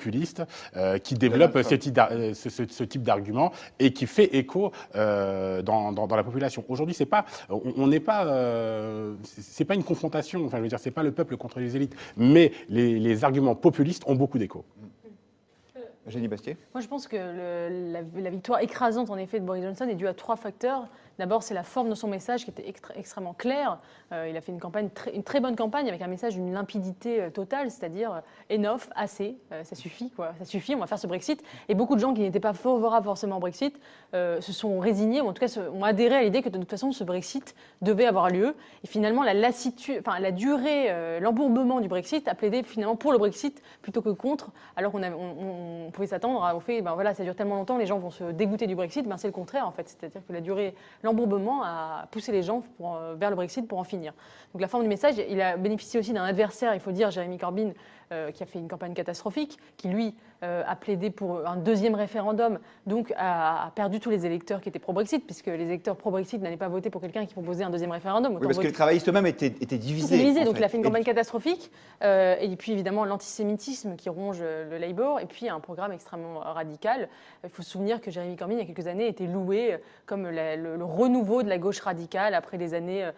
populiste qui développe ce type d'argument et qui fait écho dans la population. Aujourd'hui, on n'est pas, c'est pas une confrontation. Enfin, je veux dire, c'est pas le peuple contre les élites, mais les arguments populistes ont beaucoup d'écho. Eugénie Bastier. Moi, je pense que la victoire écrasante, en effet, de Boris Johnson est due à 3 facteurs. D'abord, c'est la forme de son message qui était extrêmement claire. Il a fait une très bonne campagne avec un message d'une limpidité totale, c'est-à-dire enough, assez, ça suffit, quoi. Ça suffit, on va faire ce Brexit. Et beaucoup de gens qui n'étaient pas favorables forcément au Brexit se sont résignés, ou en tout cas ont adhéré à l'idée que de toute façon, ce Brexit devait avoir lieu. Et finalement, la durée, l'embourbement du Brexit a plaidé finalement pour le Brexit plutôt que contre, alors qu'on pouvait s'attendre au fait, ben voilà, ça dure tellement longtemps, les gens vont se dégoûter du Brexit. Ben c'est le contraire en fait, c'est-à-dire que l'embourbement a poussé les gens vers le Brexit pour en finir. Donc la forme du message, il a bénéficié aussi d'un adversaire, il faut le dire, Jeremy Corbyn, qui a fait une campagne catastrophique, qui lui a plaidé pour un deuxième référendum, donc a perdu tous les électeurs qui étaient pro-Brexit, puisque les électeurs pro-Brexit n'allaient pas voter pour quelqu'un qui proposait un deuxième référendum. Oui, parce que les travaillistes eux-mêmes étaient divisés. Donc il a fait une campagne catastrophique, et puis évidemment l'antisémitisme qui ronge le Labour, et puis un programme extrêmement radical. Il faut se souvenir que Jeremy Corbyn, il y a quelques années, était loué comme le renouveau de la gauche radicale après les années,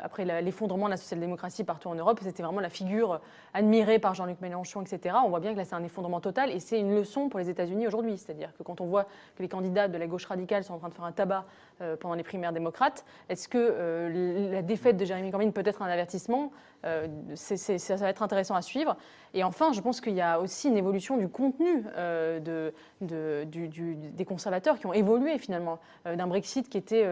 après l'effondrement de la social-démocratie partout en Europe. C'était vraiment la figure admirée par Jean-Luc Mélenchon, etc. On voit bien que là, c'est un effondrement total et c'est une leçon pour les États-Unis aujourd'hui. C'est-à-dire que quand on voit que les candidats de la gauche radicale sont en train de faire un tabac pendant les primaires démocrates, est-ce que la défaite de Jeremy Corbyn peut être un avertissement? Ça va être intéressant à suivre. Et enfin, je pense qu'il y a aussi une évolution du contenu des conservateurs qui ont évolué finalement, d'un Brexit qui était...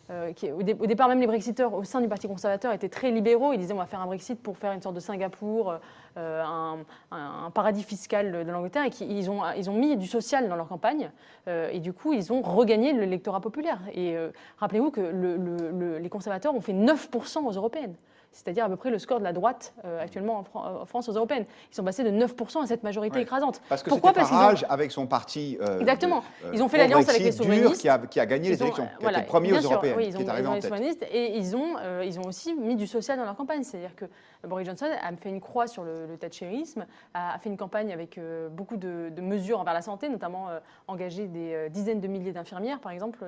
au départ, même les Brexiteurs au sein du Parti conservateur étaient très libéraux. Ils disaient on va faire un Brexit pour faire une sorte de Singapour, un paradis fiscal de l'Angleterre. Et ils ont mis du social dans leur campagne. Et du coup, ils ont regagné l'électorat populaire. Et rappelez-vous que les conservateurs ont fait 9% aux européennes. C'est-à-dire à peu près le score de la droite actuellement en France aux européennes. Ils sont passés de 9% à cette majorité écrasante. Parce que Pourquoi? c'était Farage avec son parti exactement. Ils ont fait l'alliance avec les souverainistes. Qui a gagné les élections, qui a été le premier aux européennes, oui, qui est arrivé en tête. Et ils ont aussi mis du social dans leur campagne. C'est-à-dire que Boris Johnson a fait une croix sur le thatchérisme, a fait une campagne avec beaucoup de mesures envers la santé, notamment engager des dizaines de milliers d'infirmières, par exemple,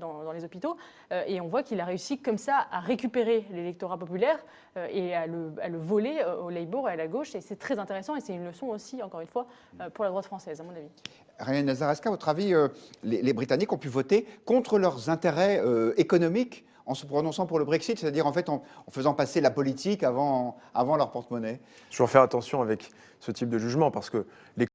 dans les hôpitaux. Et on voit qu'il a réussi comme ça à récupérer l'électorat populaire et à le voler au Labour et à la gauche. Et c'est très intéressant et c'est une leçon aussi, encore une fois, pour la droite française, à mon avis. Ryan Nazareska, à votre avis, les Britanniques ont pu voter contre leurs intérêts économiques en se prononçant pour le Brexit, c'est-à-dire en fait en faisant passer la politique avant leur porte-monnaie? Toujours faire attention avec ce type de jugement parce que les